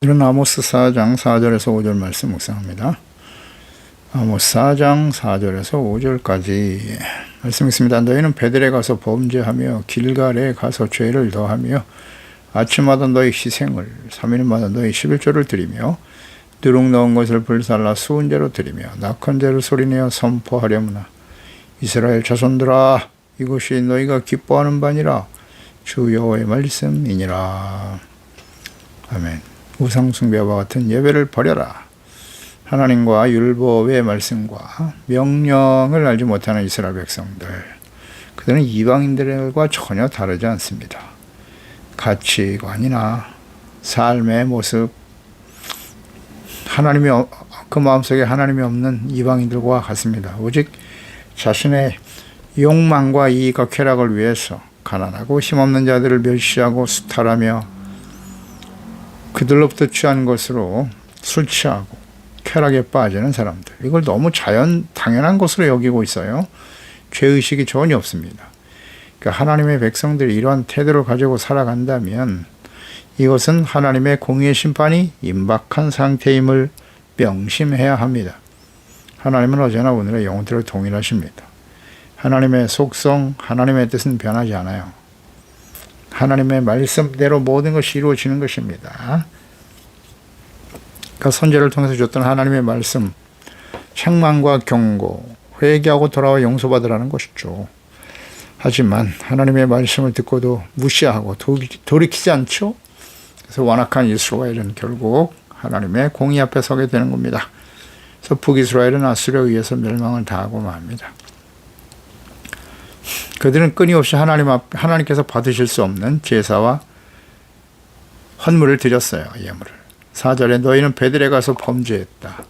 오늘은 아모스 4장 4절에서 5절 말씀 묵상합니다. 아모스 4장 4절에서 5절까지 말씀 있습니다. 너희는 베델에 가서 범죄하며 길갈에 가서 죄를 더하며 아침마다 너희 희생을 3일마다 너희 11조를 드리며 누룩 넣은 것을 불살라 수은제로 드리며 낙헌제를 소리내어 선포하려무나 이스라엘 자손들아 이것이 너희가 기뻐하는 바니라 주 여호와의 말씀이니라. 아멘. 우상숭배와 같은 예배를 버려라. 하나님과 율법의 말씀과 명령을 알지 못하는 이스라엘 백성들, 그들은 이방인들과 전혀 다르지 않습니다. 가치관이나 삶의 모습, 하나님이 그 마음속에 하나님이 없는 이방인들과 같습니다. 오직 자신의 욕망과 이익과 쾌락을 위해서 가난하고 힘없는 자들을 멸시하고 수탈하며 그들로부터 취한 것으로 술 취하고 쾌락에 빠지는 사람들, 이걸 너무 당연한 것으로 여기고 있어요. 죄의식이 전혀 없습니다. 그러니까 하나님의 백성들이 이러한 태도를 가지고 살아간다면 이것은 하나님의 공의의 심판이 임박한 상태임을 명심해야 합니다. 하나님은 어제나 오늘의 영원토록 동일하십니다. 하나님의 속성, 하나님의 뜻은 변하지 않아요. 하나님의 말씀대로 모든 것이 이루어지는 것입니다. 그 선제를 통해서 줬던 하나님의 말씀, 책망과 경고, 회개하고 돌아와 용서받으라는 것이죠. 하지만 하나님의 말씀을 듣고도 무시하고 돌이키지 않죠. 그래서 완악한 이스라엘은 결국 하나님의 공의 앞에 서게 되는 겁니다. 그래서 북이스라엘은 아수르에 의해서 멸망을 당하고 맙니다. 그들은 끊임없이 하나님께서 받으실 수 없는 제사와 헌물을 드렸어요. 예물을. 4절에 너희는 베델에 가서 범죄했다.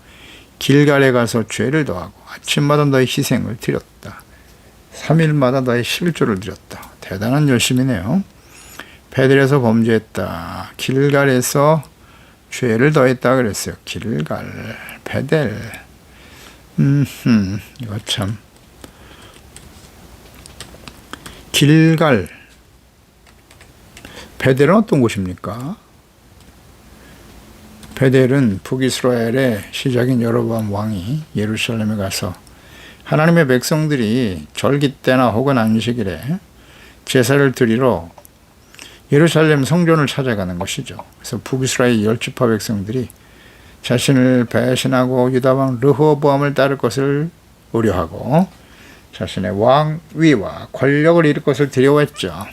길갈에 가서 죄를 더하고 아침마다 너희 희생을 드렸다. 3일마다 너희 11조를 드렸다. 대단한 열심이네요. 베델에서 범죄했다. 길갈에서 죄를 더했다 그랬어요. 길갈, 베델. 이거 참. 길갈, 베델은 어떤 곳입니까? 베델은 북이스라엘의 시작인 여로보암 왕이 예루살렘에 가서 하나님의 백성들이 절기 때나 혹은 안식일에 제사를 드리러 예루살렘 성전을 찾아가는 것이죠. 그래서 북이스라엘 10지파 백성들이 자신을 배신하고 유다왕 르호보암을 따를 것을 우려하고 자신의 왕위와 권력을 잃을 것을 두려워했죠.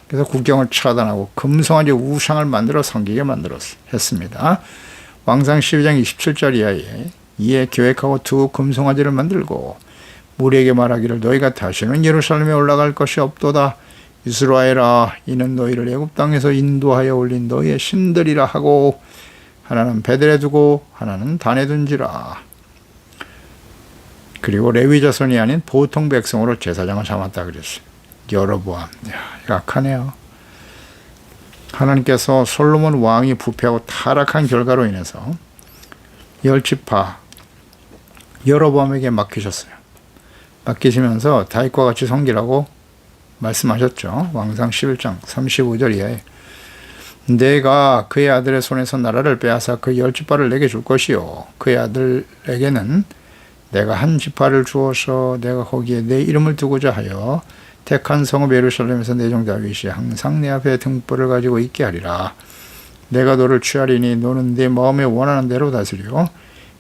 그래서 국경을 차단하고 금송아지 우상을 만들어 섬기게 했습니다. 왕상 12장 27절 이에 계획하고 두 금송아지를 만들고 무리에게 말하기를 너희가 다시는 예루살렘에 올라갈 것이 없도다. 이스라엘아 이는 너희를 애굽 땅에서 인도하여 올린 너희의 신들이라 하고 하나는 베델에 두고 하나는 단에 둔지라. 그리고 레위 자손이 아닌 보통 백성으로 제사장을 삼았다 그랬어요. 여로보암. 약하네요. 하나님께서 솔로몬 왕이 부패하고 타락한 결과로 인해서 10지파 여로보암에게 맡기셨어요. 맡기시면서 다윗과 같이 섬기라고 말씀하셨죠. 왕상 11장 35절 이하에 내가 그의 아들의 손에서 나라를 빼앗아 그 10지파를 내게 줄 것이요 그의 아들에게는 내가 한 지파를 주어서 내가 거기에 내 이름을 두고자 하여 택한 성읍 예루살렘에서 내 종 다윗이 항상 내 앞에 등불을 가지고 있게 하리라. 내가 너를 취하리니 너는 내 마음에 원하는 대로 다스려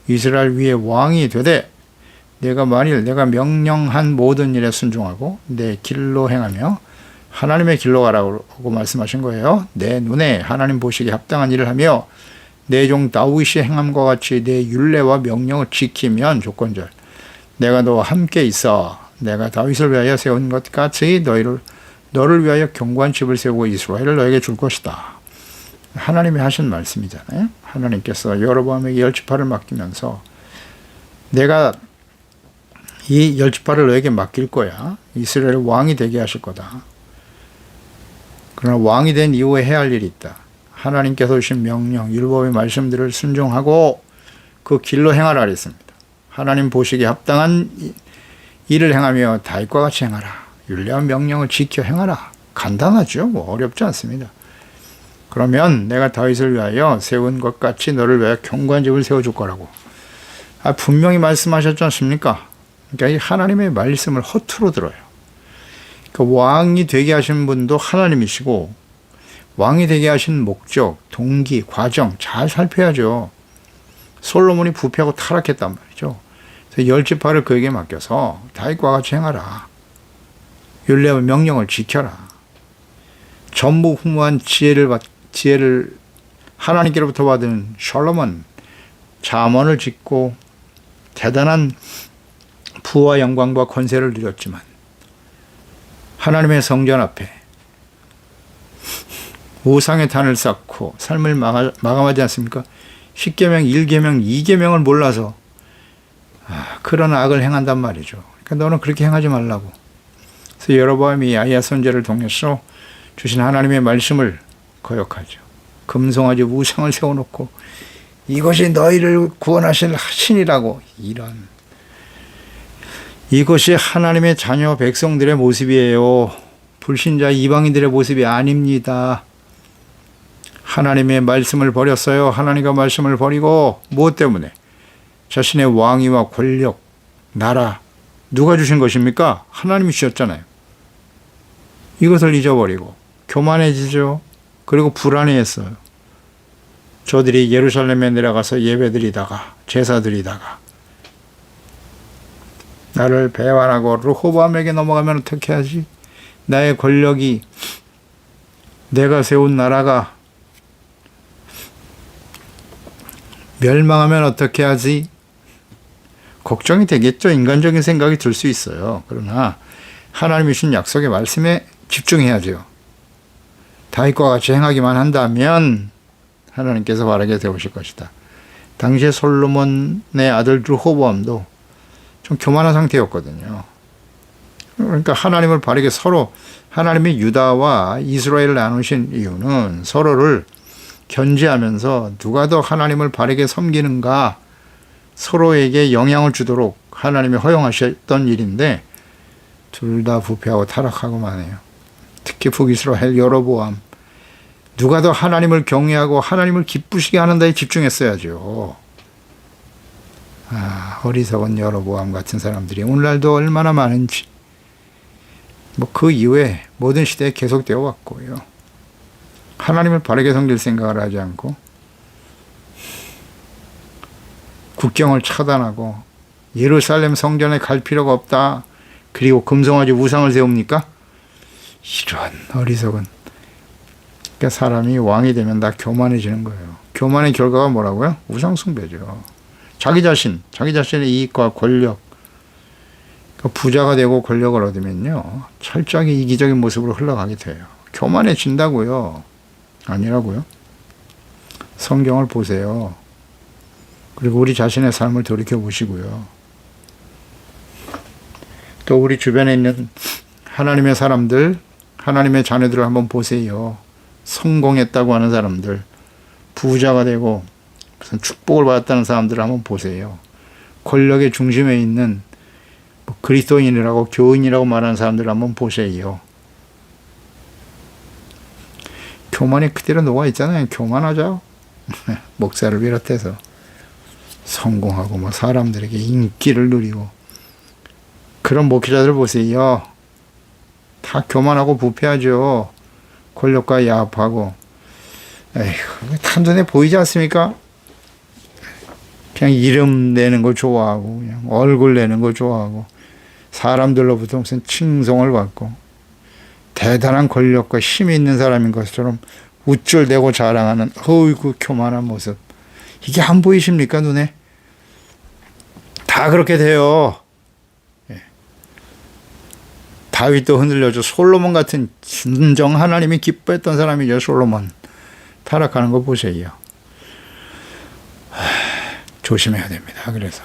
이스라엘 위에 왕이 되되 내가 만일 내가 명령한 모든 일에 순종하고 내 길로 행하며 하나님의 길로 가라고 말씀하신 거예요. 내 눈에 하나님 보시기에 합당한 일을 하며 내 종 다윗이 행함과 같이 내 율례와 명령을 지키면 조건절 내가 너와 함께 있어 내가 다윗을 위하여 세운 것 같이 너를 위하여 견고한 집을 세우고 이스라엘을 너에게 줄 것이다. 하나님이 하신 말씀이잖아요. 하나님께서 여로보암에게 10지파를 맡기면서 내가 이 10지파를 너에게 맡길 거야. 이스라엘 왕이 되게 하실 거다. 그러나 왕이 된 이후에 해야 할 일이 있다. 하나님께서 주신 명령, 율법의 말씀들을 순종하고 그 길로 행하라 그랬습니다. 하나님 보시기에 합당한 일을 행하며 다윗과 같이 행하라. 율례와 명령을 지켜 행하라. 간단하죠. 뭐 어렵지 않습니다. 그러면 내가 다윗을 위하여 세운 것 같이 너를 위하여 견고한 집을 세워줄 거라고. 분명히 말씀하셨지 않습니까? 그러니까 이 하나님의 말씀을 허투루 들어요. 그러니까 왕이 되게 하신 분도 하나님이시고 왕이 되게 하신 목적, 동기, 과정 잘 살펴야죠. 솔로몬이 부패하고 타락했단 말이죠. 그래서 열 지파를 그에게 맡겨서 다윗과 같이 행하라. 율례와 명령을 지켜라. 전무후무한 지혜를 하나님께로부터 받은 솔로몬 잠언을 짓고 대단한 부와 영광과 권세를 누렸지만 하나님의 성전 앞에 우상의 탄을 쌓고 삶을 마감하지 않습니까? 10계명, 1계명, 2계명을 몰라서 그런 악을 행한단 말이죠. 그러니까 너는 그렇게 행하지 말라고. 그래서 여로보암이 아히야 선지자를 통해서 주신 하나님의 말씀을 거역하죠. 금송아지 우상을 세워놓고 이것이 너희를 구원하실 신이라고. 이것이 하나님의 자녀 백성들의 모습이에요. 불신자 이방인들의 모습이 아닙니다. 하나님의 말씀을 버렸어요. 하나님과 말씀을 버리고 무엇 때문에? 자신의 왕위와 권력, 나라 누가 주신 것입니까? 하나님이 주셨잖아요. 이것을 잊어버리고 교만해지죠. 그리고 불안해했어요. 저들이 예루살렘에 내려가서 예배드리다가 제사드리다가 나를 배반하고 르호보암에게 넘어가면 어떻게 하지? 나의 권력이 내가 세운 나라가 멸망하면 어떻게 하지? 걱정이 되겠죠. 인간적인 생각이 들 수 있어요. 그러나 하나님이 주신 약속의 말씀에 집중해야죠. 다윗과 같이 행하기만 한다면 하나님께서 바르게 세우실 것이다. 당시에 솔로몬의 아들 르호보암도 좀 교만한 상태였거든요. 그러니까 하나님을 바르게 서로 하나님이 유다와 이스라엘을 나누신 이유는 서로를 견제하면서 누가 더 하나님을 바르게 섬기는가 서로에게 영향을 주도록 하나님이 허용하셨던 일인데 둘 다 부패하고 타락하고만 해요. 특히 북이스라엘 여로보암 누가 더 하나님을 경외하고 하나님을 기쁘시게 하는 데에 집중했어야죠. 어리석은 여로보암 같은 사람들이 오늘날도 얼마나 많은지 그 이후에 모든 시대에 계속되어 왔고요. 하나님을 바르게 섬길 생각을 하지 않고 국경을 차단하고 예루살렘 성전에 갈 필요가 없다. 그리고 금송아지 우상을 세웁니까? 이런 어리석은. 그러니까 사람이 왕이 되면 다 교만해지는 거예요. 교만의 결과가 뭐라고요? 우상 숭배죠. 자기 자신의 이익과 권력, 부자가 되고 권력을 얻으면요 철저하게 이기적인 모습으로 흘러가게 돼요. 교만해진다고요. 아니라고요. 성경을 보세요. 그리고 우리 자신의 삶을 돌이켜보시고요. 또 우리 주변에 있는 하나님의 사람들, 하나님의 자녀들을 한번 보세요. 성공했다고 하는 사람들, 부자가 되고 무슨 축복을 받았다는 사람들을 한번 보세요. 권력의 중심에 있는 그리스도인이라고 교인이라고 말하는 사람들을 한번 보세요. 교만이 그대로 녹아있잖아요. 교만하죠. 목사를 비롯해서 성공하고 사람들에게 인기를 누리고 그런 목회자들 보세요. 다 교만하고 부패하죠. 권력과 야합하고. 에휴, 다 눈에 보이지 않습니까? 그냥 이름 내는 거 좋아하고 그냥 얼굴 내는 거 좋아하고 사람들로부터 무슨 칭송을 받고 대단한 권력과 힘이 있는 사람인 것처럼 우쭐대고 자랑하는 어이구 교만한 모습. 이게 안 보이십니까 눈에? 다 그렇게 돼요. 다윗도 흔들려줘. 솔로몬 같은 진정 하나님이 기뻐했던 사람이죠. 솔로몬. 타락하는 거 보세요. 조심해야 됩니다. 그래서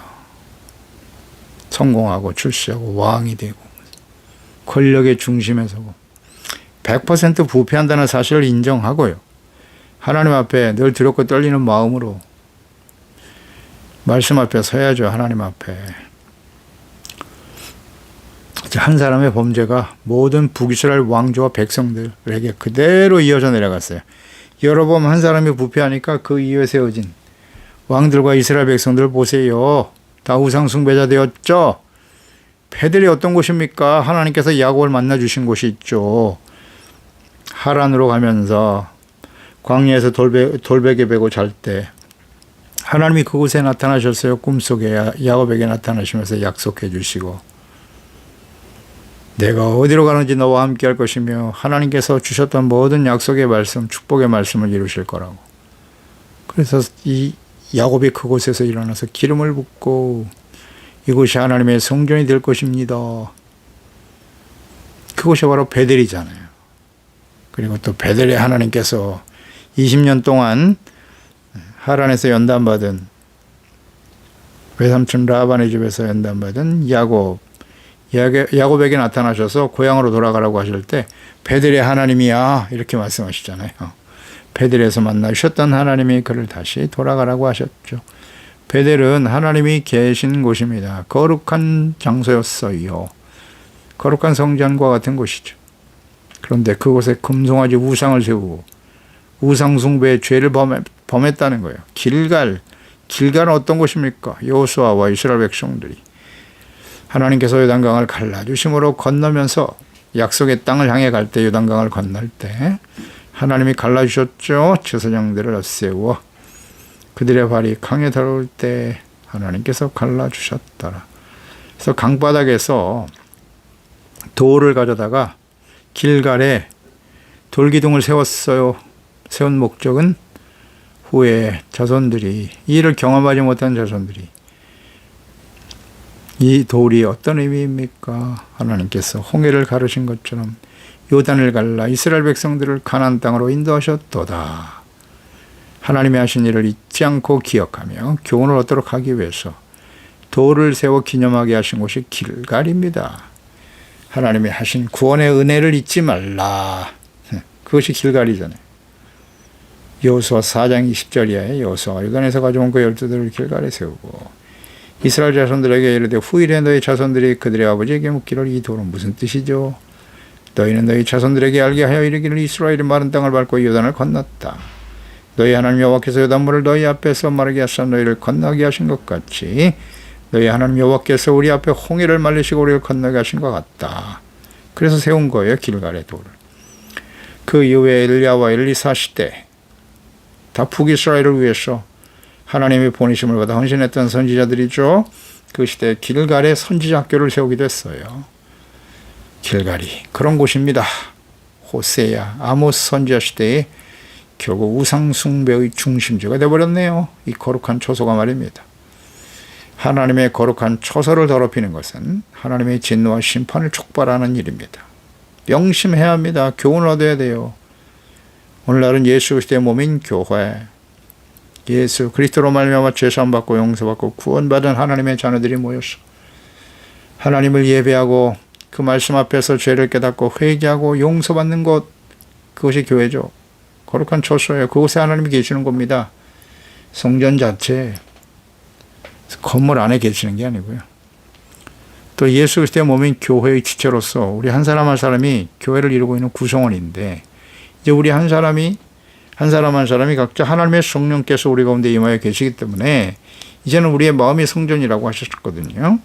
성공하고 출세하고 왕이 되고 권력의 중심에 서고 100% 부패한다는 사실을 인정하고요. 하나님 앞에 늘 두렵고 떨리는 마음으로 말씀 앞에 서야죠. 하나님 앞에. 한 사람의 범죄가 모든 북이스라엘 왕조와 백성들에게 그대로 이어져 내려갔어요. 여로보암 한 사람이 부패하니까 그 이후에 세워진 왕들과 이스라엘 백성들 보세요. 다 우상 숭배자 되었죠. 베델이 어떤 곳입니까? 하나님께서 야곱을 만나 주신 곳이 있죠. 하란으로 가면서 광야에서 돌베개 베고 잘 때 하나님이 그곳에 나타나셨어요. 꿈속에 야곱에게 나타나시면서 약속해 주시고 내가 어디로 가는지 너와 함께 할 것이며 하나님께서 주셨던 모든 약속의 말씀, 축복의 말씀을 이루실 거라고. 그래서 이 야곱이 그곳에서 일어나서 기름을 붓고 이곳이 하나님의 성전이 될 것입니다. 그곳이 바로 베델이잖아요. 그리고 또 베델에 하나님께서 20년 동안 하란에서 연단받은 외삼촌 라반의 집에서 연단받은 야곱에게 나타나셔서 고향으로 돌아가라고 하실 때 베델의 하나님이야 이렇게 말씀하시잖아요. 베델에서 만나셨던 하나님이 그를 다시 돌아가라고 하셨죠. 베델은 하나님이 계신 곳입니다. 거룩한 장소였어요. 거룩한 성전과 같은 곳이죠. 그런데 그곳에 금송아지 우상을 세우고 우상 숭배의 죄를 범했다는 거예요. 길갈은 어떤 곳입니까? 여호수아와 이스라엘 백성들이 하나님께서 요단강을 갈라주심으로 건너면서 약속의 땅을 향해 갈 때 요단강을 건널 때 하나님이 갈라주셨죠. 제사장들을 세워 그들의 발이 강에 닿을 때 하나님께서 갈라주셨더라. 그래서 강바닥에서 돌을 가져다가 길갈에 돌기둥을 세웠어요. 세운 목적은 후에 자손들이 이 일을 경험하지 못한 자손들이 이 돌이 어떤 의미입니까? 하나님께서 홍해를 가르신 것처럼 요단을 갈라 이스라엘 백성들을 가나안 땅으로 인도하셨도다. 하나님이 하신 일을 잊지 않고 기억하며 교훈을 얻도록 하기 위해서 돌을 세워 기념하게 하신 곳이 길갈입니다. 하나님이 하신 구원의 은혜를 잊지 말라. 그것이 길갈이잖아요. 여호수아 4장 20절이에요. 여호수아가 요단에서 가져온 그 12들을 길갈에 세우고 이스라엘 자손들에게 이르되 후일에 너희 자손들이 그들의 아버지에게 묻기를 이 돌은 무슨 뜻이죠? 너희는 너희 자손들에게 알게 하여 이르기를 이스라엘이 마른 땅을 밟고 요단을 건넜다. 너희 하나님 여호와께서 요단물을 너희 앞에서 마르게 하사 너희를 건너게 하신 것 같이 너희 하나님 여호와께서 우리 앞에 홍해를 말리시고 우리를 건너게 하신 것 같다. 그래서 세운 거예요. 길갈의 돌을. 그 이후에 엘리야와 엘리사 시대 다 북이스라엘을 위해서 하나님의 보내심을 받아 헌신했던 선지자들이죠. 그 시대에 길갈에 선지자 학교를 세우기도 했어요. 길갈이 그런 곳입니다. 호세야, 아모스 선지자 시대에 결국 우상 숭배의 중심지가 되어버렸네요. 이 거룩한 초소가 말입니다. 하나님의 거룩한 초소를 더럽히는 것은 하나님의 진노와 심판을 촉발하는 일입니다. 명심해야 합니다. 교훈을 얻어야 돼요. 오늘날은 예수 그리스도의 몸인 교회, 예수 그리스도로 말미암아 죄사함 받고 용서받고 구원받은 하나님의 자녀들이 모여서 하나님을 예배하고 그 말씀 앞에서 죄를 깨닫고 회개하고 용서받는 곳, 그것이 교회죠. 거룩한 초소예요. 그곳에 하나님이 계시는 겁니다. 성전 자체 건물 안에 계시는 게 아니고요. 또 예수 그리스도의 몸인 교회의 지체로서 우리 한 사람 한 사람이 교회를 이루고 있는 구성원인데 이제 우리 한 사람 한 사람이 각자 하나님의 성령께서 우리 가운데 임하여 계시기 때문에 이제는 우리의 마음이 성전이라고 하셨거든요.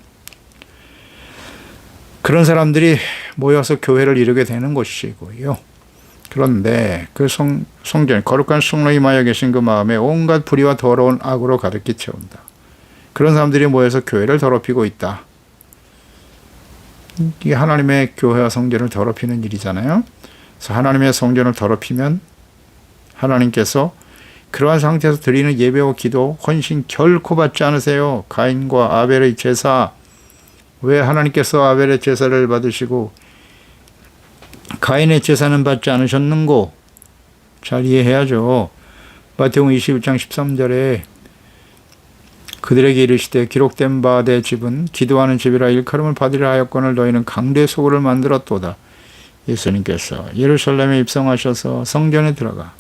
그런 사람들이 모여서 교회를 이루게 되는 것이고요. 그런데 그 성전, 거룩한 성령이 임하여 계신 그 마음에 온갖 불의와 더러운 악으로 가득히 채운다. 그런 사람들이 모여서 교회를 더럽히고 있다. 이게 하나님의 교회와 성전을 더럽히는 일이잖아요. 그래서 하나님의 성전을 더럽히면 하나님께서 그러한 상태에서 드리는 예배와 기도, 헌신 결코 받지 않으세요. 가인과 아벨의 제사, 왜 하나님께서 아벨의 제사를 받으시고 가인의 제사는 받지 않으셨는고? 잘 이해해야죠. 마태복음 21장 13절에 그들에게 이르시되 기록된 바 내 집은 기도하는 집이라 일컬음을 받으려 하였거늘 너희는 강대 소굴을 만들었도다. 예수님께서 예루살렘에 입성하셔서 성전에 들어가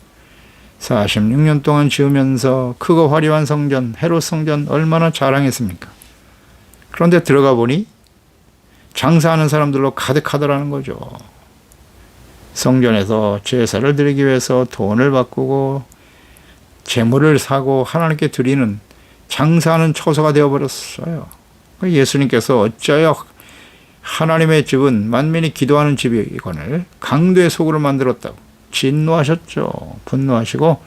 46년 동안 지으면서 크고 화려한 성전, 헤롯 성전 얼마나 자랑했습니까? 그런데 들어가 보니 장사하는 사람들로 가득하더라는 거죠. 성전에서 제사를 드리기 위해서 돈을 바꾸고 재물을 사고 하나님께 드리는 장사하는 처소가 되어버렸어요. 예수님께서 어찌하여 하나님의 집은 만민이 기도하는 집이거늘 강도의 속으로 만들었다고 진노하셨죠. 분노하시고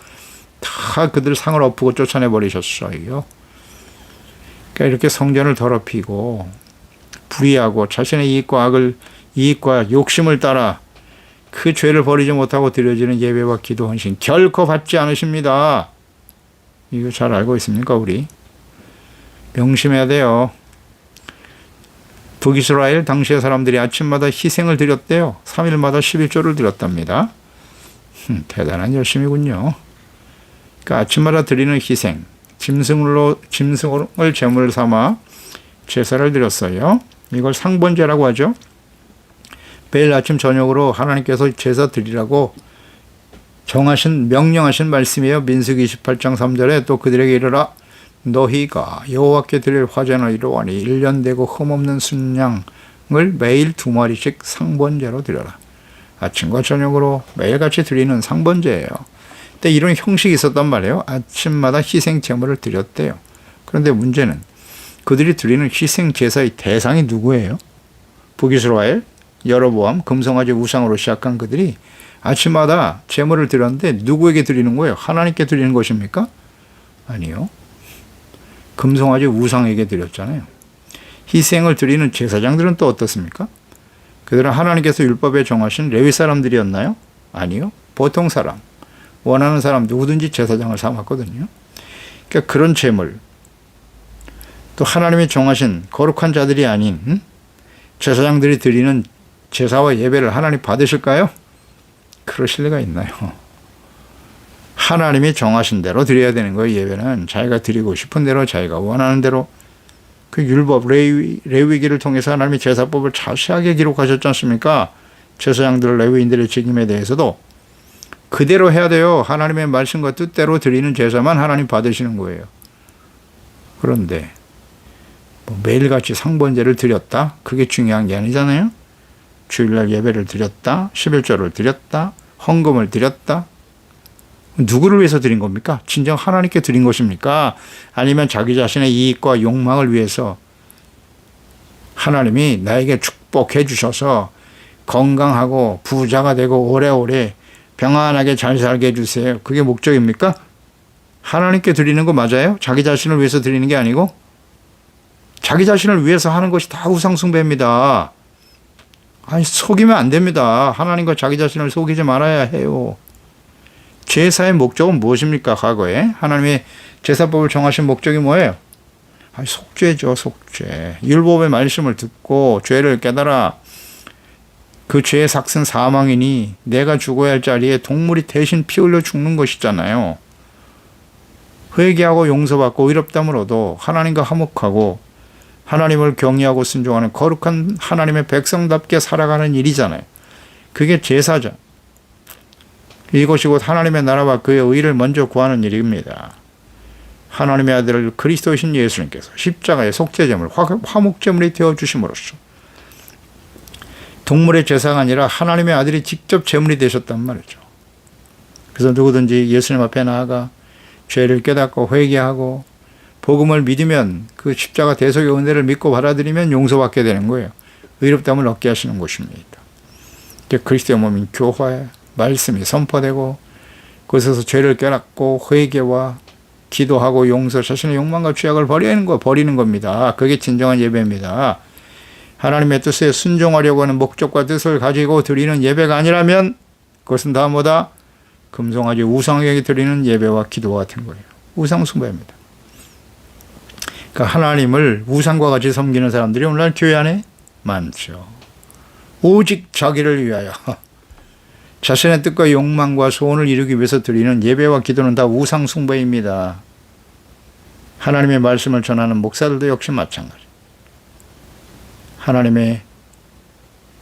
다 그들 상을 엎고 쫓아내버리셨어요. 그러니까 이렇게 성전을 더럽히고 불의하고 자신의 이익과 욕심을 따라 그 죄를 버리지 못하고 드려지는 예배와 기도 헌신 결코 받지 않으십니다. 이거 잘 알고 있습니까 우리? 명심해야 돼요. 북이스라엘 당시의 사람들이 아침마다 희생을 드렸대요. 3일마다 11조를 드렸답니다. 대단한 열심이군요. 그러니까 아침마다 드리는 희생, 짐승을 제물 삼아 제사를 드렸어요. 이걸 상번제라고 하죠. 매일 아침 저녁으로 하나님께서 제사 드리라고 명령하신 말씀이에요. 민수기 28장 3절에 또 그들에게 이르라 너희가 여호와께 드릴 화제나 이러하니 1년 되고 흠없는 순양을 매일 2마리씩 상번제로 드려라. 아침과 저녁으로 매일같이 드리는 상번제예요. 근데 이런 형식이 있었단 말이에요. 아침마다 희생 제물을 드렸대요. 그런데 문제는 그들이 드리는 희생 제사의 대상이 누구예요? 북이스라엘, 여로보암, 금송아지 우상으로 시작한 그들이 아침마다 제물을 드렸는데 누구에게 드리는 거예요? 하나님께 드리는 것입니까? 아니요. 금송아지 우상에게 드렸잖아요. 희생을 드리는 제사장들은 또 어떻습니까? 그들은 하나님께서 율법에 정하신 레위 사람들이었나요? 아니요. 보통 사람, 원하는 사람 누구든지 제사장을 삼았거든요. 그러니까 그런 제물, 또 하나님이 정하신 거룩한 자들이 아닌 제사장들이 드리는 제사와 예배를 하나님 받으실까요? 그러실 리가 있나요? 하나님이 정하신 대로 드려야 되는 거예요. 예배는 자기가 드리고 싶은 대로 자기가 원하는 대로 그 율법 레위기를 통해서 하나님이 제사법을 자세하게 기록하셨지 않습니까? 제사장들 레위인들의 책임에 대해서도 그대로 해야 돼요. 하나님의 말씀과 뜻대로 드리는 제사만 하나님 받으시는 거예요. 그런데 매일같이 상번제를 드렸다? 그게 중요한 게 아니잖아요. 주일날 예배를 드렸다, 11조를 드렸다, 헌금을 드렸다. 누구를 위해서 드린 겁니까? 진정 하나님께 드린 것입니까? 아니면 자기 자신의 이익과 욕망을 위해서 하나님이 나에게 축복해 주셔서 건강하고 부자가 되고 오래오래 평안하게 잘 살게 해주세요. 그게 목적입니까? 하나님께 드리는 거 맞아요? 자기 자신을 위해서 드리는 게 아니고? 자기 자신을 위해서 하는 것이 다 우상숭배입니다. 아니, 속이면 안 됩니다. 하나님과 자기 자신을 속이지 말아야 해요. 제사의 목적은 무엇입니까? 과거에 하나님의 제사법을 정하신 목적이 뭐예요? 아니, 속죄죠. 속죄. 율법의 말씀을 듣고 죄를 깨달아 그 죄의 삭은 사망이니 내가 죽어야 할 자리에 동물이 대신 피 흘려 죽는 것이잖아요. 회개하고 용서받고 의롭다므로도 하나님과 화목하고 하나님을 경외하고 순종하는 거룩한 하나님의 백성답게 살아가는 일이잖아요. 그게 제사죠. 이것이 곧 하나님의 나라와 그의 의를 먼저 구하는 일입니다. 하나님의 아들 그리스도이신 예수님께서 십자가의 속죄제물, 화목제물이 되어주심으로써 동물의 제사가 아니라 하나님의 아들이 직접 제물이 되셨단 말이죠. 그래서 누구든지 예수님 앞에 나아가 죄를 깨닫고 회개하고 복음을 믿으면 그 십자가 대속의 은혜를 믿고 받아들이면 용서받게 되는 거예요. 의롭다함을 얻게 하시는 것입니다. 그리스도의 몸인 교회 말씀이 선포되고 그것에서 죄를 깨닫고 회개와 기도하고 용서, 자신의 욕망과 죄악을 버리는 겁니다. 그게 진정한 예배입니다. 하나님의 뜻에 순종하려고 하는 목적과 뜻을 가지고 드리는 예배가 아니라면 그것은 다 뭐다? 금송아지 우상에게 드리는 예배와 기도 같은 거예요. 우상 숭배입니다. 그러니까 하나님을 우상과 같이 섬기는 사람들이 오늘날 교회 안에 많죠. 오직 자기를 위하여 자신의 뜻과 욕망과 소원을 이루기 위해서 드리는 예배와 기도는 다 우상 숭배입니다. 하나님의 말씀을 전하는 목사들도 역시 마찬가지. 하나님의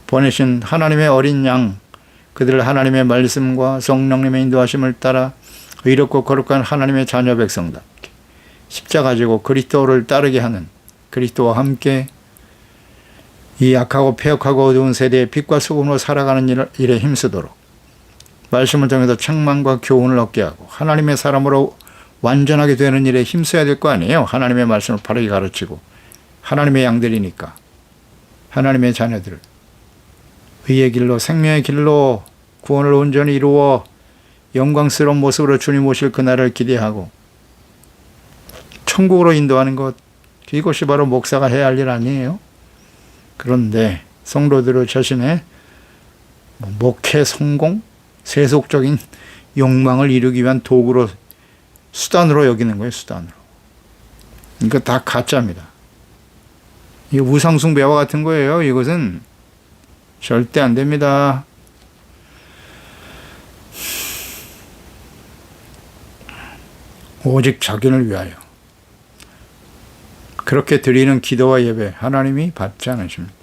보내신 하나님의 어린 양, 그들을 하나님의 말씀과 성령님의 인도하심을 따라 의롭고 거룩한 하나님의 자녀 백성답게 십자가 지고 그리스도를 따르게 하는, 그리스도와 함께 이 약하고 폐역하고 어두운 세대의 빛과 소금으로 살아가는 일에 힘쓰도록 말씀을 통해서 책망과 교훈을 얻게 하고 하나님의 사람으로 완전하게 되는 일에 힘써야 될 거 아니에요. 하나님의 말씀을 바르게 가르치고 하나님의 양들이니까 하나님의 자녀들을 의의 길로 생명의 길로 구원을 온전히 이루어 영광스러운 모습으로 주님 오실 그날을 기대하고 천국으로 인도하는 것, 이것이 바로 목사가 해야 할 일 아니에요. 그런데 성도들의 자신의 목회 성공, 세속적인 욕망을 이루기 위한 도구로 수단으로 여기는 거예요. 수단으로. 이거 다 가짜입니다. 이게 우상숭배와 같은 거예요. 이것은 절대 안 됩니다. 오직 자기를 위하여 그렇게 드리는 기도와 예배 하나님이 받지 않으십니다.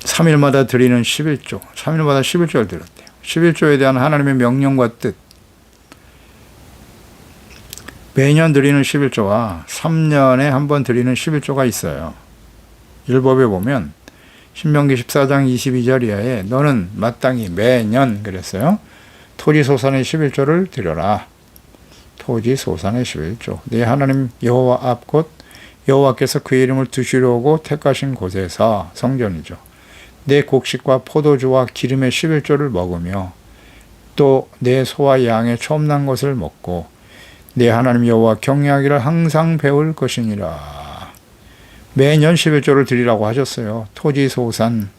3일마다 드리는 11조 3일마다 11조를 드렸대요. 11조에 대한 하나님의 명령과 뜻, 매년 드리는 11조와 3년에 한 번 드리는 11조가 있어요. 율법에 보면 신명기 14장 22절 이하에 너는 마땅히 매년 그랬어요. 토지소산의 11조를 드려라. 토지소산의 11조. 네 하나님 여호와 앞 곧 여호와께서 그의 이름을 두시려고 택하신 곳에서 성전이죠. 내 곡식과 포도주와 기름의 11조를 먹으며 또 내 소와 양의 처음 난 것을 먹고 내 하나님 여호와 경외하기를 항상 배울 것이니라. 매년 11조를 드리라고 하셨어요. 토지소산,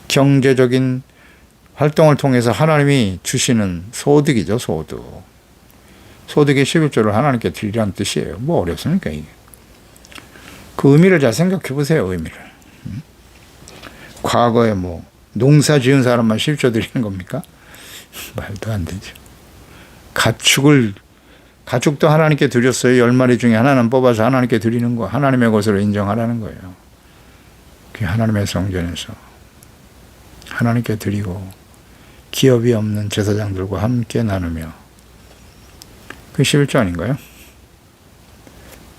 경제적인 활동을 통해서 하나님이 주시는 소득이죠. 소득. 소득의 11조를 하나님께 드리라는 뜻이에요. 뭐 어렵습니까 이게. 그 의미를 잘 생각해 보세요. 의미를. 과거에 뭐 농사 지은 사람만 11조 드리는 겁니까? 말도 안 되죠. 가축도 하나님께 드렸어요. 10마리 중에 하나는 뽑아서 하나님께 드리는 거, 하나님의 것으로 인정하라는 거예요. 그게 하나님의 성전에서 하나님께 드리고 기업이 없는 제사장들과 함께 나누며, 그게 11조 아닌가요?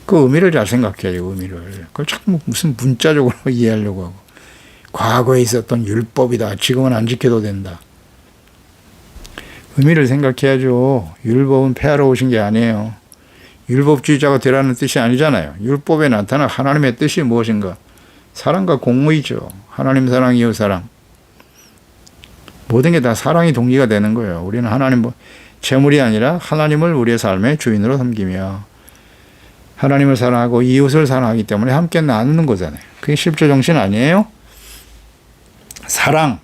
그 의미를 잘 생각해요. 의미를. 그걸 자꾸 무슨 문자적으로 이해하려고 하고, 과거에 있었던 율법이다, 지금은 안 지켜도 된다. 의미를 생각해야죠. 율법은 폐하러 오신 게 아니에요. 율법주의자가 되라는 뜻이 아니잖아요. 율법에 나타난 하나님의 뜻이 무엇인가? 사랑과 공의죠. 하나님 사랑, 이웃 사랑. 모든 게 다 사랑이 동기가 되는 거예요. 우리는 하나님, 재물이 아니라 하나님을 우리의 삶의 주인으로 섬기며 하나님을 사랑하고 이웃을 사랑하기 때문에 함께 나누는 거잖아요. 그게 10조 정신 아니에요? 사랑.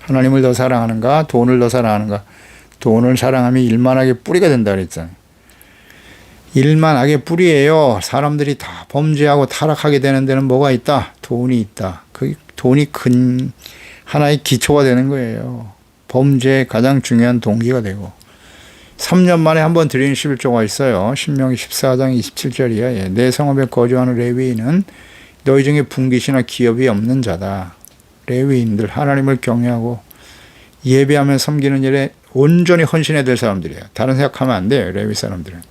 하나님을 더 사랑하는가? 돈을 더 사랑하는가? 돈을 사랑하면 일만하게 뿌리가 된다 그랬잖아요. 일만하게 뿌리예요. 사람들이 다 범죄하고 타락하게 되는 데는 뭐가 있다? 돈이 있다. 그 돈이 큰 하나의 기초가 되는 거예요. 범죄의 가장 중요한 동기가 되고. 3년 만에 한 번 드리는 11조가 있어요. 신명기 14장 27절 이하에 내 성읍에 거주하는 레위인은 너희 중에 분깃이나 기업이 없는 자다. 레위인들, 하나님을 경외하고 예배하며 섬기는 일에 온전히 헌신해야 될 사람들이에요. 다른 생각하면 안 돼요. 레위 사람들은.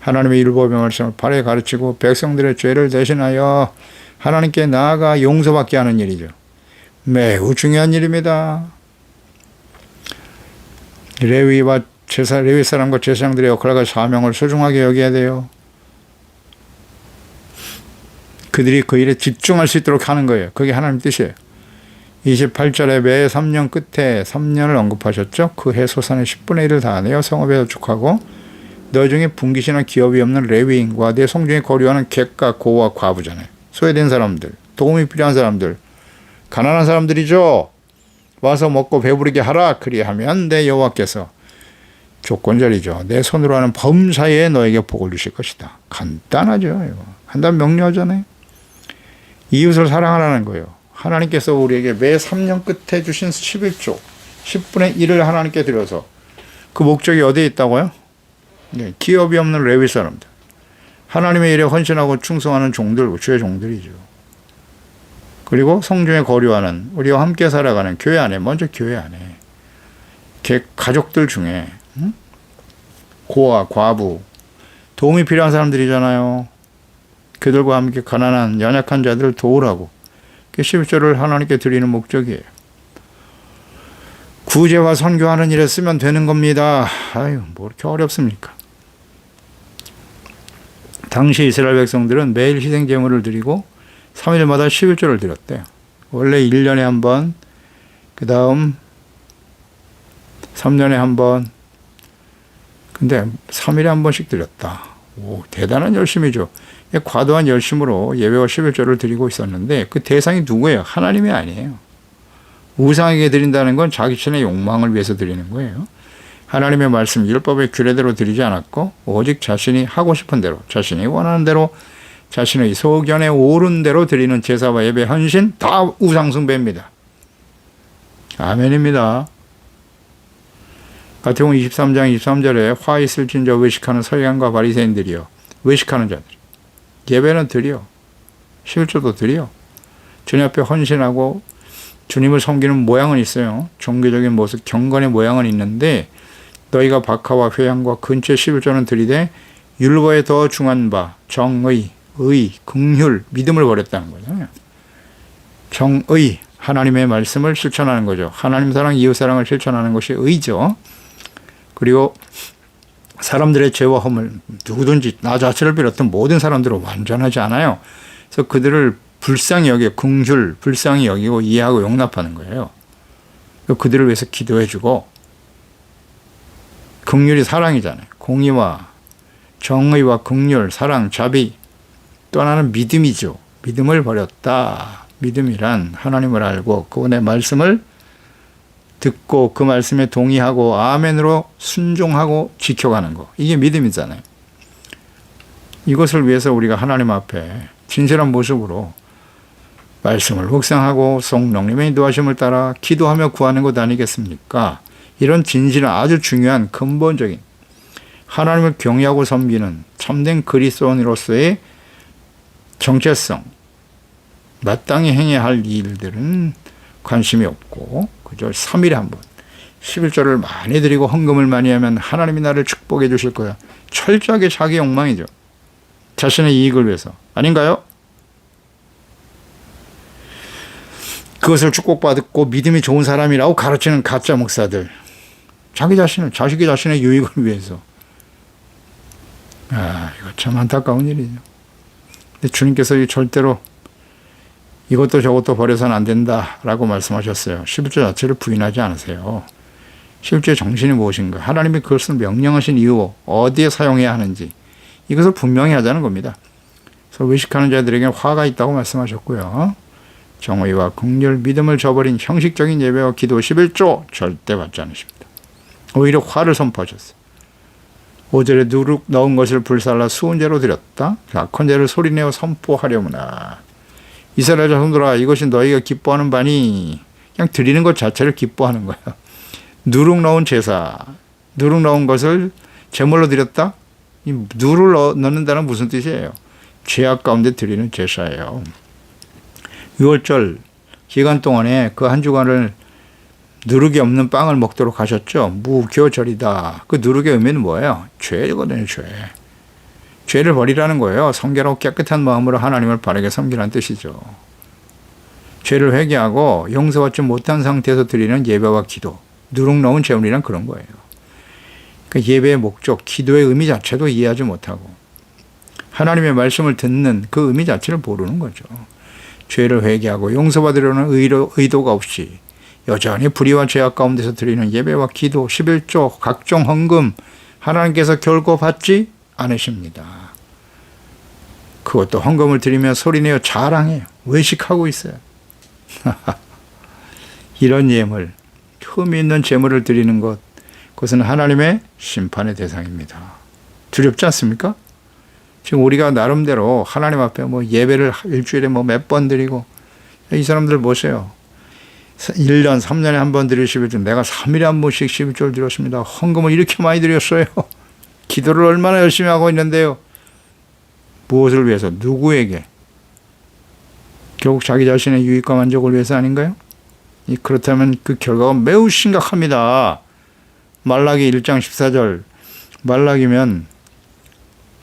하나님의 율법의 말씀을 바르게 가르치고 백성들의 죄를 대신하여 하나님께 나아가 용서받게 하는 일이죠. 매우 중요한 일입니다. 레위 사람과 제사장들의 역할과 사명을 소중하게 여겨야 돼요. 그들이 그 일에 집중할 수 있도록 하는 거예요. 그게 하나님 뜻이에요. 28절에 매 3년 끝에 3년을 언급하셨죠. 그 해 소산의 10분의 1을 다 내어 성읍에 저축하고 너 중에 분깃이나 기업이 없는 레위인과 내 성중에 거류하는 객과 고와 과부잖아요. 소외된 사람들, 도움이 필요한 사람들, 가난한 사람들이죠. 와서 먹고 배부르게 하라. 그리하면 내 여호와께서, 조건절이죠, 내 손으로 하는 범사에 너에게 복을 주실 것이다. 간단하죠. 이거. 간단 명료하잖아요. 이웃을 사랑하라는 거예요. 하나님께서 우리에게 매 3년 끝에 주신 11조, 10분의 1을 하나님께 드려서 그 목적이 어디에 있다고요? 네, 기업이 없는 레위 사람들. 하나님의 일에 헌신하고 충성하는 종들, 주의 종들이죠. 그리고 성중에 거류하는, 우리와 함께 살아가는 교회 안에, 먼저 교회 안에 가족들 중에 고아, 과부, 도움이 필요한 사람들이잖아요. 그들과 함께 가난한 연약한 자들을 도우라고. 그 11조를 하나님께 드리는 목적이에요. 구제와 선교하는 일에 쓰면 되는 겁니다. 아유, 뭐 이렇게 어렵습니까? 당시 이스라엘 백성들은 매일 희생 제물을 드리고 3일마다 11조를 드렸대요. 원래 1년에 한 번, 그 다음 3년에 한 번, 근데 3일에 한 번씩 드렸다. 오, 대단한 열심이죠. 과도한 열심으로 예배와 11조를 드리고 있었는데 그 대상이 누구예요? 하나님이 아니에요. 우상에게 드린다는 건 자기 신의 욕망을 위해서 드리는 거예요. 하나님의 말씀, 율법의 규례대로 드리지 않았고 오직 자신이 하고 싶은 대로, 자신이 원하는 대로, 자신의 소견에 오른 대로 드리는 제사와 예배, 헌신 다 우상 숭배입니다. 아멘입니다. 마태복음 23장 23절에 화 있을진저 외식하는 서기관과 바리새인들이여, 외식하는 자들, 예배는 드려, 11조도 드려, 주님 앞에 헌신하고 주님을 섬기는 모양은 있어요. 종교적인 모습, 경건의 모양은 있는데 너희가 박하와 회양과 근처 11조는 드리되 율법에 더 중한 바 정의, 의, 긍휼, 믿음을 버렸다는 거잖아요. 정의, 하나님의 말씀을 실천하는 거죠. 하나님 사랑, 이웃 사랑을 실천하는 것이 의죠. 그리고 사람들의 죄와 허물, 누구든지 나 자체를 비롯한 모든 사람들은 완전하지 않아요. 그래서 그들을 불쌍히 여겨, 긍휼, 불쌍히 여기고 이해하고 용납하는 거예요. 그들을 위해서 기도해주고, 긍휼이 사랑이잖아요. 공의와 정의와 긍휼, 사랑, 자비. 또 하나는 믿음이죠. 믿음을 버렸다. 믿음이란 하나님을 알고 그분의 말씀을 듣고 그 말씀에 동의하고 아멘으로 순종하고 지켜가는 거. 이게 믿음이잖아요. 이것을 위해서 우리가 하나님 앞에 진실한 모습으로 말씀을 묵상하고 성령님의 인도하심을 따라 기도하며 구하는 것 아니겠습니까? 이런 진실은 아주 중요한 근본적인 하나님을 경외하고 섬기는 참된 그리스도인으로서의 정체성, 마땅히 행해야 할 일들은 관심이 없고 그저 3일에 한 번 11조를 많이 드리고 헌금을 많이 하면 하나님이 나를 축복해 주실 거야. 철저하게 자기 욕망이죠. 자신의 이익을 위해서. 아닌가요? 그것을 축복받고 믿음이 좋은 사람이라고 가르치는 가짜 목사들. 자기 자신의 유익을 위해서. 이거 참 안타까운 일이죠. 근데 주님께서 절대로 이것도 저것도 버려서는 안 된다라고 말씀하셨어요. 11조 자체를 부인하지 않으세요. 11조의 정신이 무엇인가? 하나님이 그것을 명령하신 이유, 어디에 사용해야 하는지 이것을 분명히 하자는 겁니다. 그래서 외식하는 자들에게 화가 있다고 말씀하셨고요. 정의와 긍휼, 믿음을 저버린 형식적인 예배와 기도 11조 절대 받지 않으십니다. 오히려 화를 선포하셨어요. 5절에 누룩 넣은 것을 불살라 수은제로 드렸다. 악한 죄를 소리내어 선포하려무나. 이스라엘 자손들아, 이것이 너희가 기뻐하는 바니. 그냥 드리는 것 자체를 기뻐하는 거야. 누룩 넣은 제사, 누룩 넣은 것을 제물로 드렸다. 이 누룩을 넣는다는 무슨 뜻이에요? 죄악 가운데 드리는 제사예요. 6월절 기간 동안에 그 한 주간을 누룩이 없는 빵을 먹도록 하셨죠. 무교절이다. 그 누룩의 의미는 뭐예요? 죄거든요. 죄를 버리라는 거예요. 성결하고 깨끗한 마음으로 하나님을 바르게 섬기라는 뜻이죠. 죄를 회개하고 용서받지 못한 상태에서 드리는 예배와 기도. 누룩 넣은 제물이란 그런 거예요. 그 예배의 목적, 기도의 의미 자체도 이해하지 못하고 하나님의 말씀을 듣는 그 의미 자체를 모르는 거죠. 죄를 회개하고 용서받으려는 의도가 없이 여전히 불의와 죄악 가운데서 드리는 예배와 기도, 11조, 각종 헌금 하나님께서 결코 받지 않으십니다. 그것도 헌금을 드리며 소리내어 자랑해요. 외식하고 있어요. 이런 예물, 흠이 있는 제물을 드리는 것, 그것은 하나님의 심판의 대상입니다. 두렵지 않습니까? 지금 우리가 나름대로 하나님 앞에 예배를 일주일에 몇 번 드리고, 이 사람들 보세요. 1년, 3년에 한 번 드릴 11조, 내가 3일에 한 번씩 11조를 드렸습니다. 헌금을 이렇게 많이 드렸어요. 기도를 얼마나 열심히 하고 있는데요. 무엇을 위해서? 누구에게? 결국 자기 자신의 유익과 만족을 위해서 아닌가요? 그렇다면 그 결과가 매우 심각합니다. 말라기 1장 14절. 말라기면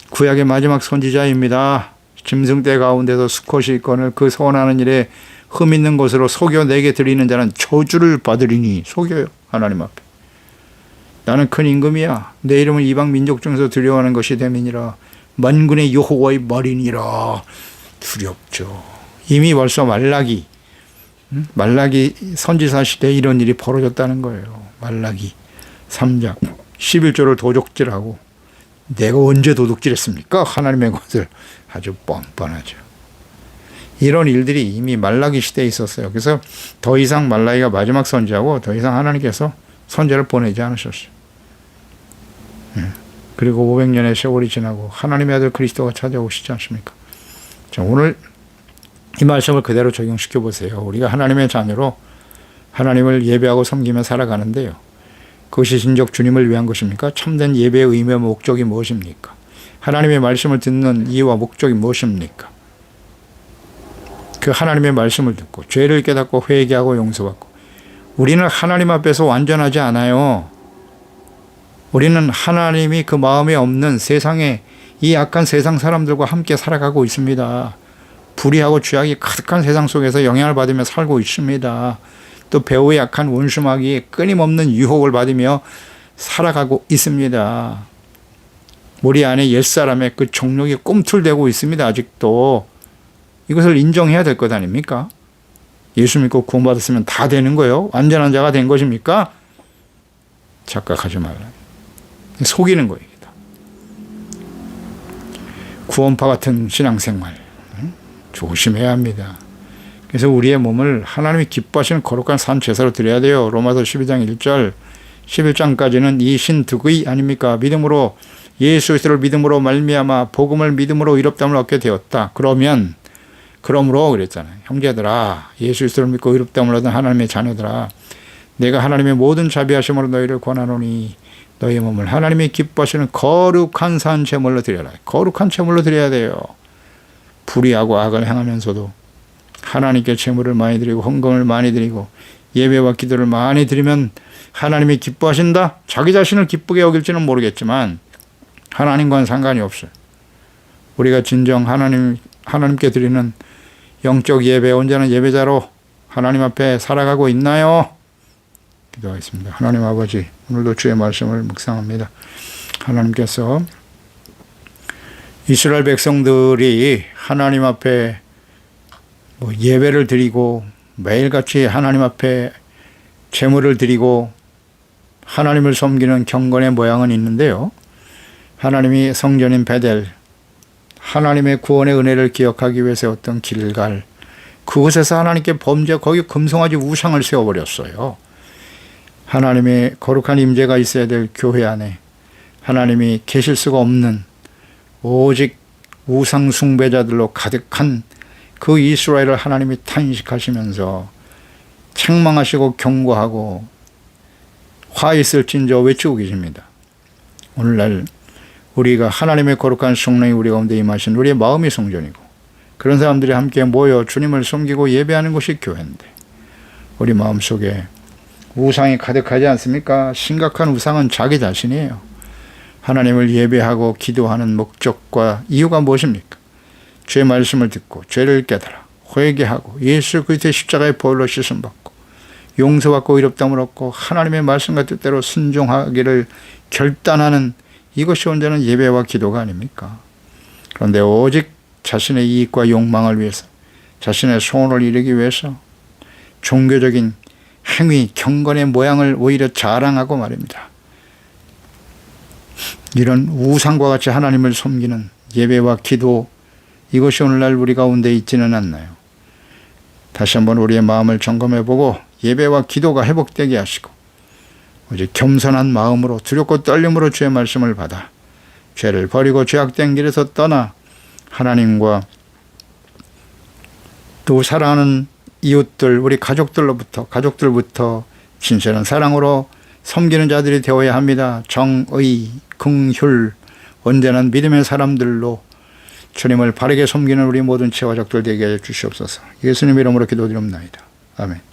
구약의 마지막 선지자입니다. 짐승떼 가운데서 수컷이 있거늘 그 선하는 일에 흠 있는 것으로 속여 내게 드리는 자는 저주를 받으리니. 속여요, 하나님 앞에. 나는 큰 임금이야. 내 이름은 이방 민족 중에서 두려워하는 것이 됨이니라. 만군의 여호와의 말이니라. 두렵죠. 이미 벌써 말라기 선지사 시대에 이런 일이 벌어졌다는 거예요. 말라기 3장 11조를 도둑질하고 내가 언제 도둑질했습니까? 하나님의 것을. 아주 뻔뻔하죠. 이런 일들이 이미 말라기 시대에 있었어요. 그래서 더 이상 말라기가 마지막 선지자고 더 이상 하나님께서 선지자를 보내지 않으셨어요. 그리고 500년의 세월이 지나고 하나님의 아들 그리스도가 찾아오시지 않습니까? 자, 오늘 이 말씀을 그대로 적용시켜 보세요. 우리가 하나님의 자녀로 하나님을 예배하고 섬기며 살아가는데요. 그것이 진정 주님을 위한 것입니까? 참된 예배의 의미와 목적이 무엇입니까? 하나님의 말씀을 듣는 이유와 목적이 무엇입니까? 그 하나님의 말씀을 듣고 죄를 깨닫고 회개하고 용서받고. 우리는 하나님 앞에서 완전하지 않아요. 우리는 하나님이 그 마음에 없는 세상에 이 악한 세상 사람들과 함께 살아가고 있습니다. 불의하고 죄악이 가득한 세상 속에서 영향을 받으며 살고 있습니다. 또 배후의 약한 원수마귀의 끊임없는 유혹을 받으며 살아가고 있습니다. 우리 안에 옛사람의 그 정욕이 꿈틀대고 있습니다. 아직도. 이것을 인정해야 될 것 아닙니까? 예수 믿고 구원받았으면 다 되는 거예요? 완전한 자가 된 것입니까? 착각하지 말라. 속이는 거예요. 구원파 같은 신앙생활 조심해야 합니다. 그래서 우리의 몸을 하나님이 기뻐하시는 거룩한 산 제사로 드려야 돼요. 로마서 12장 1절 11장까지는 이 신득의 아닙니까? 믿음으로 예수 그리스도를 믿음으로 말미암아 복음을 믿음으로 의롭다함을 얻게 되었다. 그러므로 그랬잖아요. 형제들아, 예수 그리스도를 믿고 의롭다함을 얻은 하나님의 자녀들아, 내가 하나님의 모든 자비하심으로 너희를 권하노니 너희 몸을 하나님이 기뻐하시는 거룩한 산 제물로 드려라. 거룩한 제물로 드려야 돼요. 불의하고 악을 행하면서도 하나님께 제물을 많이 드리고 헌금을 많이 드리고 예배와 기도를 많이 드리면 하나님이 기뻐하신다? 자기 자신을 기쁘게 여길지는 모르겠지만 하나님과는 상관이 없어요. 우리가 진정 하나님께 드리는 영적 예배, 온전한 예배자로 하나님 앞에 살아가고 있나요? 기도하겠습니다. 하나님 아버지, 오늘도 주의 말씀을 묵상합니다. 하나님께서 이스라엘 백성들이 하나님 앞에 예배를 드리고 매일같이 하나님 앞에 제물을 드리고 하나님을 섬기는 경건의 모양은 있는데요. 하나님이 성전인 베델, 하나님의 구원의 은혜를 기억하기 위해서 어떤 길갈, 그곳에서 하나님께 거기 금송아지 우상을 세워버렸어요. 하나님의 거룩한 임재가 있어야 될 교회 안에 하나님이 계실 수가 없는 오직 우상 숭배자들로 가득한 그 이스라엘을 하나님이 탄식하시면서 책망하시고 경고하고 화 있을진저 외치고 계십니다. 오늘날 우리가 하나님의 거룩한 성령이 우리 가운데 임하신 우리의 마음이 성전이고 그런 사람들이 함께 모여 주님을 섬기고 예배하는 것이 교회인데 우리 마음속에 우상이 가득하지 않습니까? 심각한 우상은 자기 자신이에요. 하나님을 예배하고 기도하는 목적과 이유가 무엇입니까? 주의 말씀을 듣고 죄를 깨달아 회개하고 예수 그리스도의 십자가의 보혈로 씻음받고 용서받고 의롭다함을 얻고 하나님의 말씀과 뜻대로 순종하기를 결단하는 이것이 온전한 예배와 기도가 아닙니까? 그런데 오직 자신의 이익과 욕망을 위해서 자신의 소원을 이루기 위해서 종교적인 행위, 경건의 모양을 오히려 자랑하고 말입니다. 이런 우상과 같이 하나님을 섬기는 예배와 기도, 이것이 오늘날 우리 가운데 있지는 않나요? 다시 한번 우리의 마음을 점검해보고 예배와 기도가 회복되게 하시고 오직 겸손한 마음으로 두렵고 떨림으로 주의 말씀을 받아 죄를 버리고 죄악된 길에서 떠나 하나님과 또 사랑하는 이웃들, 우리 가족들부터 진실한 사랑으로 섬기는 자들이 되어야 합니다. 정의, 긍휼, 온전한 믿음의 사람들로 주님을 바르게 섬기는 우리 모든 제화적들 되게 해 주시옵소서. 예수님 이름으로 기도드립니다. 아멘.